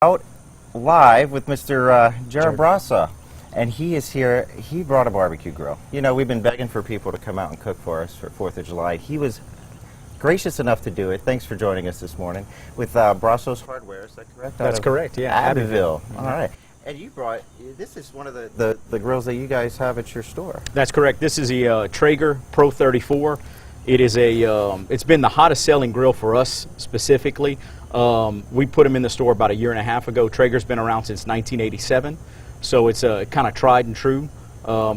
Out live with Mr. Jared Brasa, and he is here. He brought a barbecue grill. You know, we've been begging for people to come out and cook for us for 4th of July. He was gracious enough to do it. Thanks for joining us this morning with Braso's Hardware. Is that correct? That's correct, yeah. Abbeville. All right. And you brought, this is one of the grills that you guys have at your store. That's correct. This is the Traeger Pro 34. It is it's been the hottest selling grill for us specifically. We put them in the store about 1.5 years ago. Traeger's been around since 1987, so it's a kind of tried and true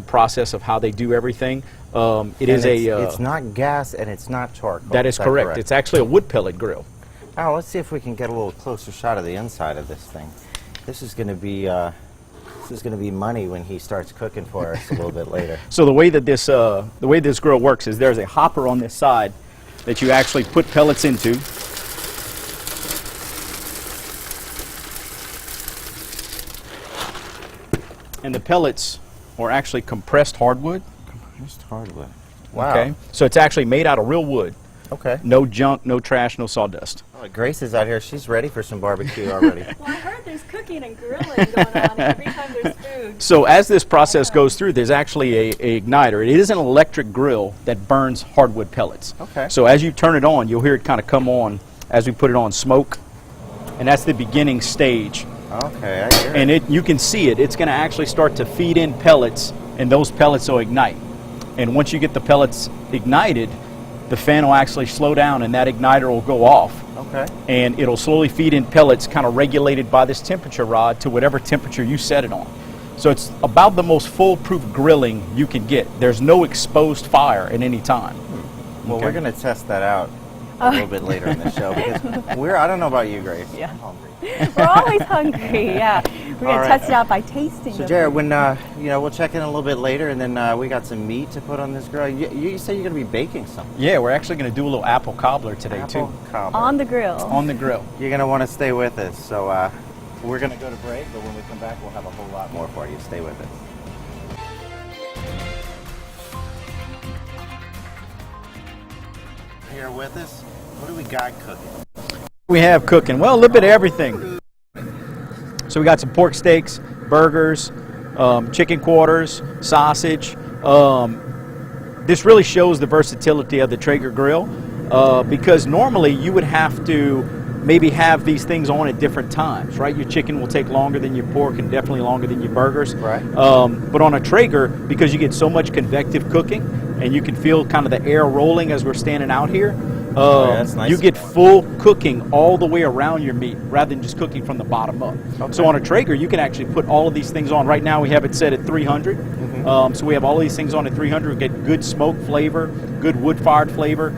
process of how they do everything. It's not gas and it's not charcoal. That is correct. It's actually a wood pellet grill. Now let's see if we can get a little closer shot of the inside of this thing. This is going to be money when he starts cooking for us a little bit later. So the way that this grill works is there's a hopper on this side that you actually put pellets into. And the pellets are actually compressed hardwood. Compressed hardwood. Wow. Okay. So it's actually made out of real wood. Okay. No junk, no trash, no sawdust. Oh, Grace is out here. She's ready for some barbecue already. Well, I heard there's cooking and grilling going on every time there's food. So as this process goes through, there's actually a igniter. It is an electric grill that burns hardwood pellets. Okay. So as you turn it on, you'll hear it kind of come on as we put it on smoke. And that's the beginning stage. Okay, I hear and it. You can see it. It's going to actually start to feed in pellets, and those pellets will ignite. And once you get the pellets ignited, the fan will actually slow down, and that igniter will go off. Okay. And it'll slowly feed in pellets, kind of regulated by this temperature rod to whatever temperature you set it on. So it's about the most foolproof grilling you can get. There's no exposed fire at any time. Well, Okay. we're going to test that out a little bit later in the show because I don't know about you, Grace. Yeah. I'm hungry. We're always hungry, yeah. We're going to test it out by tasting. So, Jared, when we'll check in a little bit later, and then we got some meat to put on this grill. You say you're going to be baking something. Yeah, we're actually going to do a little apple cobbler today too. Cobbler. On the grill. On the grill. You're going to want to stay with us. So we're going to go to break, but when we come back, we'll have a whole lot more for you. Stay with us. Here with us, what do we got cooking? We have cooking, well, a little bit of everything. So we got some pork steaks, burgers, chicken quarters, sausage. This really shows the versatility of the Traeger grill because normally you would have to maybe have these things on at different times, right? Your chicken will take longer than your pork and definitely longer than your burgers. Right. But on a Traeger, because you get so much convective cooking and you can feel kind of the air rolling as we're standing out here, that's nice. you get full cooking all the way around your meat rather than just cooking from the bottom up. Okay. So on a Traeger, you can actually put all of these things on. Right now we have it set at 300. So we have all these things on at 300. We get good smoke flavor, good wood-fired flavor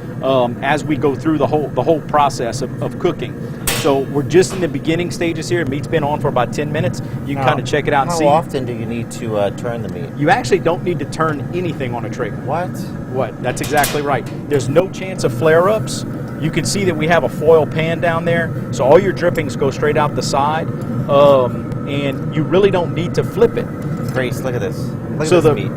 as we go through the whole process of cooking. So we're just in the beginning stages here. Meat's been on for about 10 minutes. You can kind of check it out and see. How often do you need to turn the meat? You actually don't need to turn anything on a Traeger. What? That's exactly right. There's no chance of flare-ups. You can see that we have a foil pan down there, so all your drippings go straight out the side, and you really don't need to flip it. Grace, look at this. Look at this meat.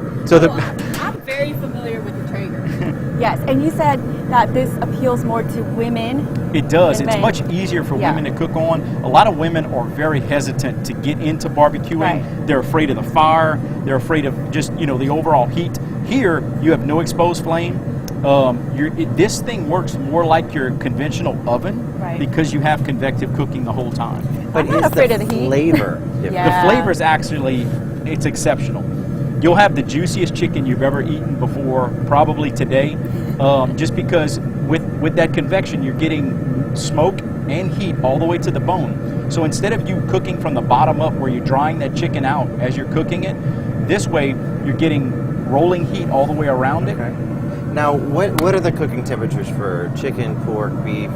I'm very familiar with the Traeger. Yes, and you said that this appeals more to women. It does. than It's men. much easier for women to cook on. A lot of women are very hesitant to get into barbecuing. Right. They're afraid of the fire. They're afraid of just the overall heat. Here, you have no exposed flame. This thing works more like your conventional oven because you have convective cooking the whole time. But I'm not afraid of the heat. Flavor. Yeah. The flavor is actually, it's exceptional. You'll have the juiciest chicken you've ever eaten before, probably today, just because with that convection, you're getting smoke and heat all the way to the bone. So instead of you cooking from the bottom up where you're drying that chicken out as you're cooking it, this way you're getting rolling heat all the way around it. Okay. Now, what are the cooking temperatures for chicken, pork, beef?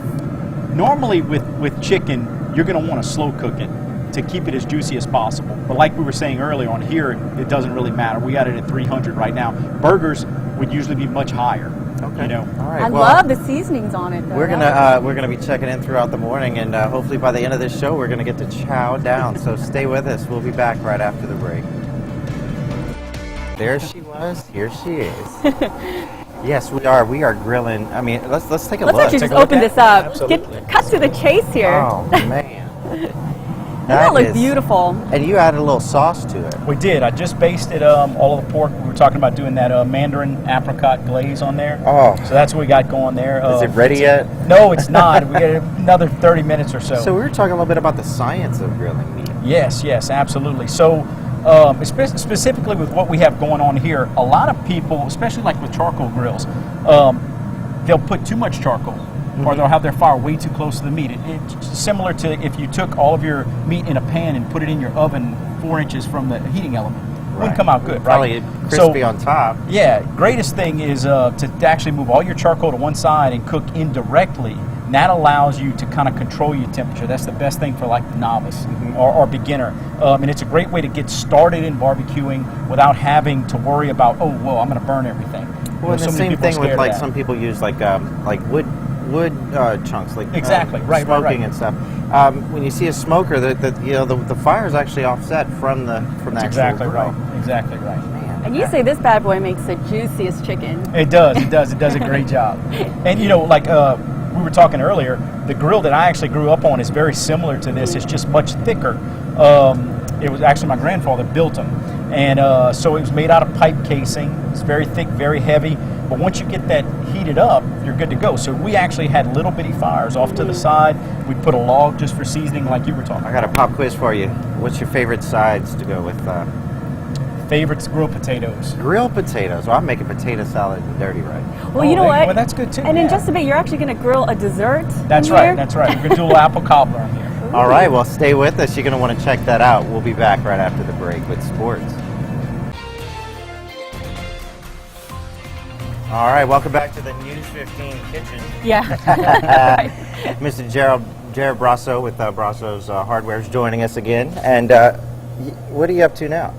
Normally with chicken, you're going to want to slow cook it to keep it as juicy as possible. But like we were saying earlier on here, it doesn't really matter. We got it at 300 right now. Burgers would usually be much higher. Okay. All right. I love the seasonings on it, though. We're gonna be checking in throughout the morning, and hopefully by the end of this show, we're gonna get to chow down. So stay with us. We'll be back right after the break. There she was. Here she is. Yes, we are. We are grilling. I mean, let's take a look. Let's actually just Take a look open at this up. Absolutely. Cut to the chase here. Oh man. That looks is- beautiful. And you added a little sauce to it. We did. I just basted all of the pork. We were talking about doing that mandarin apricot glaze on there. Oh. So that's what we got going there. Is it ready yet? No, it's not. We got another 30 minutes or so. So we were talking a little bit about the science of grilling meat. Yes, absolutely. So specifically with what we have going on here, a lot of people, especially like with charcoal grills, they'll put too much charcoal. Or they'll have their fire way too close to the meat. It's similar to if you took all of your meat in a pan and put it in your oven 4 inches from the heating element. It wouldn't come out good, Probably right? crispy on top. Yeah, greatest thing is to actually move all your charcoal to one side and cook indirectly. And that allows you to kind of control your temperature. That's the best thing for like the novice or beginner. And it's a great way to get started in barbecuing without having to worry about, oh, well, I'm going to burn everything. Well, and So the many same people are thing with scared of like that. some people use like wood chunks, like Exactly, right, smoking and stuff. When you see a smoker, the fire is actually offset from the actual Exactly grill. right. Exactly right. Man. And you say this bad boy makes the juiciest chicken. It does. It does a great job. And like we were talking earlier, the grill that I actually grew up on is very similar to this. It's just much thicker. It was actually my grandfather built them, and so it was made out of pipe casing. It's very thick, very heavy. But once you get that heated up, you're good to go. So we actually had little bitty fires off to the side. We put a log just for seasoning, like you were talking. I got a pop quiz for you. What's your favorite sides to go with? Favorites, grilled potatoes. Grilled potatoes. Well, I'm making potato salad and dirty right. Well, you know what? Well, that's good too. And yeah. in just a bit, you're actually going to grill a dessert. That's in right. here? That's right. We're gonna do a little apple cobbler on here. All right, well, stay with us. You're going to want to check that out. We'll be back right after the break with sports. All right, welcome back to the News 15 kitchen. Yeah. Right. Mr. Jared Brasso with Brasso's Hardware is joining us again. And what are you up to now?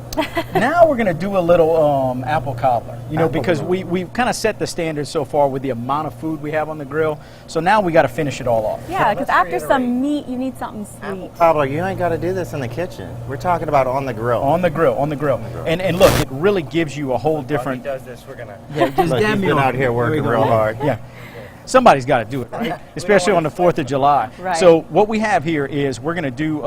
Now we're going to do a little apple cobbler, because cobbler. we've kind of set the standards so far with the amount of food we have on the grill. So now we got to finish it all off. Yeah, because Let's after reiterate. some meat, you need something sweet. Cobbler, you ain't got to do this in the kitchen. We're talking about on the grill. On the grill. And look, it really gives you a whole different... does this, we're going to... Yeah, just Look, he's been out here working real hard. Yeah. Somebody's got to do it, right? Especially on the 4th of July. Right. So what we have here is we're going to do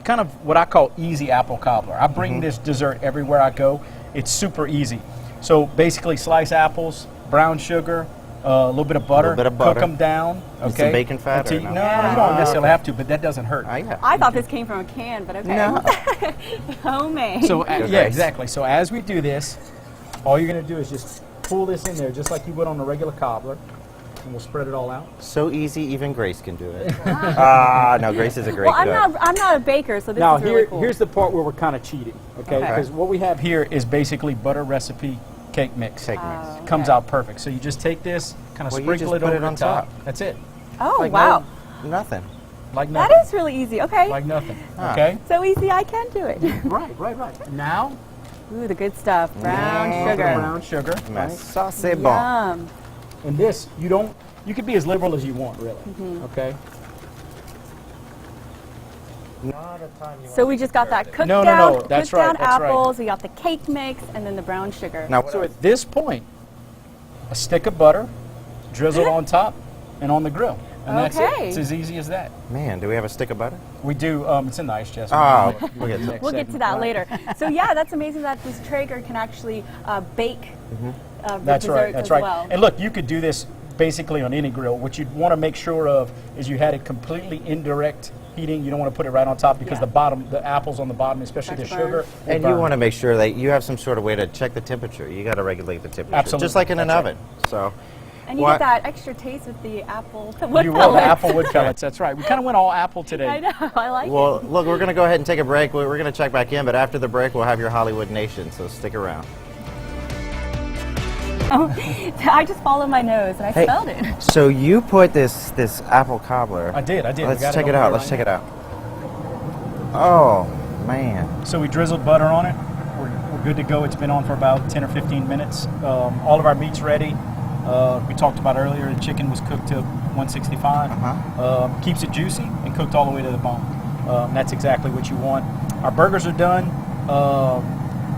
kind of what I call easy apple cobbler. I bring this dessert everywhere I go. It's super easy. So basically slice apples, brown sugar, a little bit of butter, cook them down. Need Okay. some bacon fat or Until no? you don't necessarily have to, but that doesn't hurt. Yeah. I thought this came from a can, but okay. No. Homemade. So Good yeah, rice. exactly. So as we do this, all you're going to do is just pull this in there just like you would on a regular cobbler, and we'll spread it all out. So easy, even Grace can do it. No, Grace is a great well, cook. I'm not a baker, so this Now is really cool. here's the part where we're kind of cheating, okay? Okay. Because what we have here is basically butter recipe cake mix. Cake mix. Comes out perfect. So you just take this, kind of Well, you sprinkle just it put over it the on top. top. That's it. Oh, Like wow. Nothing. Like That nothing. is really easy. Okay. Like nothing. Ah. Okay. So easy, I can do it. Right. Now, Ooh, the good stuff. Brown Yeah. sugar. brown sugar. Mais Right? ça, c'est bon. Yum. And this, you could be as liberal as you want, really. Okay. Not a time you So we just got that cooked No, down, that's cooked right, down that's right. apples. We got the cake mix and then the brown sugar. Now, So at this point, a stick of butter drizzled on top and on the grill. And that's it. Okay. It's as easy as that. man, do we have a stick of butter? We do, it's in the ice chest. Oh, We'll get to We'll get to that later. So yeah, that's amazing that this Traeger can actually bake the That's right, desserts that's as right. well. And look, you could do this basically on any grill. What you'd want to make sure of is you had it completely indirect heating. You don't want to put it right on top because Yeah. the apples on the bottom, especially the Start to sugar, burn. will And you burn. want to make sure that you have some sort of way to check the temperature. You got to regulate the temperature. Absolutely. Just like in an That's oven. So, And you what- get that extra taste with the apple wood You will, pellets. the apple wood pellets, that's right. We kind of went all apple today. I know, I like well, it. look, we're going to go ahead and take a break. We're going to check back in, but after the break, we'll have your Hollywood Nation. So stick around. I just followed my nose and I Hey. spelled it. So you put this apple cobbler. I did. We Let's got check it over out. there Let's right check it now. out. Oh, man. So we drizzled butter on it. We're good to go. It's been on for about 10 or 15 minutes. All of our meat's ready. We talked about earlier, the chicken was cooked to 165. Keeps it juicy and cooked all the way to the bone. That's exactly what you want. Our burgers are done.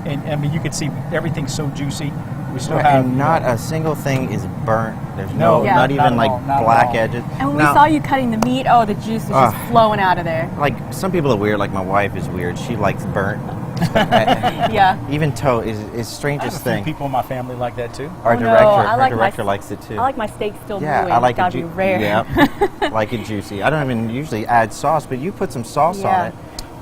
And I mean, you can see everything's so juicy. We still have And not a single thing is burnt. There's No, no, Yeah. not not even at like all, not at black all. edges. And when we Now, saw you cutting the meat, oh, the juice was just flowing out of there. like some people are weird. Like my wife is weird. She likes burnt. Yeah. Even toe is I have a strangest few thing. people in my family like that too. Our Oh, no, director, I our like my director s- likes it too. I like my steak still Yeah, brewing. I like it's gotta it. be rare. Yeah, like it juicy. I don't even usually add sauce, but you put some sauce Yeah. on it.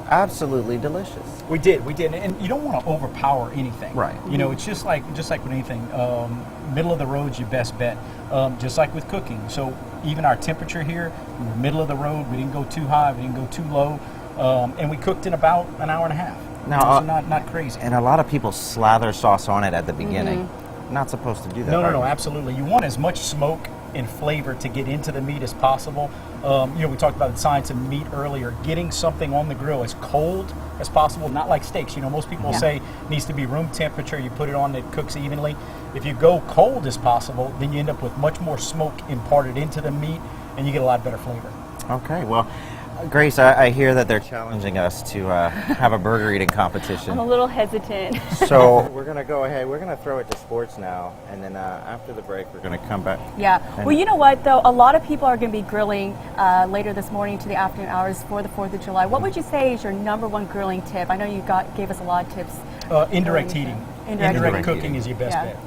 Absolutely delicious. We did, and you don't want to overpower anything. Right. You know, it's just like with anything. Middle of the road's your best bet. Just like with cooking. So even our temperature here, we were middle of the road. We didn't go too high. We didn't go too low, and we cooked in about an hour and a half. Now, So not crazy. And a lot of people slather sauce on it at the beginning. Not supposed to do that. No, are you? absolutely. You want as much smoke and flavor to get into the meat as possible. We talked about the science of meat earlier. Getting something on the grill as cold as possible, not like steaks. Most people Yeah. say it needs to be room temperature. You put it on, it cooks evenly. If you go cold as possible, then you end up with much more smoke imparted into the meat, and you get a lot better flavor. Okay, well, Grace, I hear that they're challenging us to have a burger eating competition. I'm a little hesitant. So we're going to go ahead. We're going to throw it to sports now, and then after the break, we're going to come back. Yeah. Well, you know what, though? A lot of people are going to be grilling later this morning to the afternoon hours for the 4th of July. What would you say is your #1 grilling tip? I know you gave us a lot of tips. Indirect heating. Indirect cooking heating. is your best Yeah. bet.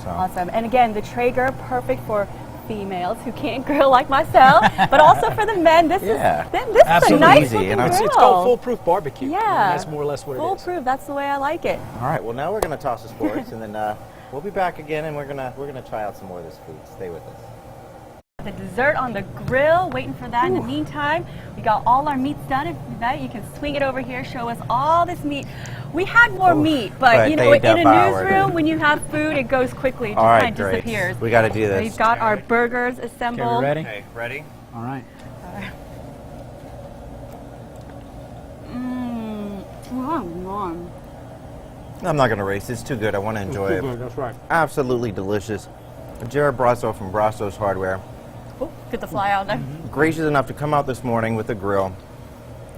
So. Awesome. And again, the Traeger, perfect for females who can't grill like myself, but also for the men. This Yeah. is a Absolutely nice easy, looking and grill. It's called foolproof barbecue. Yeah. And that's more or less what it is. Foolproof. That's the way I like it. All right. Well, now we're going to toss the sports, and then we'll be back again, and we're gonna try out some more of this food. Stay with us. The dessert on the grill, waiting for that. In the meantime, we got all our meats done. If you can swing it over here, show us all this meat. We had more meat, but but you know, they in a devoured newsroom, it. when you have food, it goes quickly. It just All right, kind of Grace. disappears. We got to do this. We've got our burgers assembled. Okay, we ready? Okay, ready? All right. I'm not going to race. It's too good. I want to enjoy it. That's right. Absolutely delicious. Jared Brasso from Brasso's Hardware, Oh, get the fly out there. gracious enough to come out this morning with a grill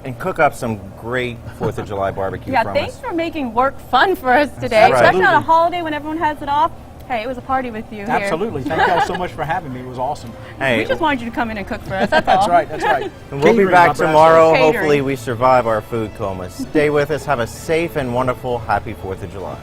and cook up some great 4th of July barbecue Yeah, from thanks us. for making work fun for us today, right. especially on a Absolutely. holiday when everyone has it off. Hey, it was a party with you here. Absolutely. Thank y'all so much for having me. It was awesome. Hey, We just wanted you to come in and cook for us. That's all. That's right. That's right. and we'll be Catering back by Brasso's. tomorrow. Catering. Hopefully we survive our food coma. Stay with us. Have a safe and wonderful, happy 4th of July.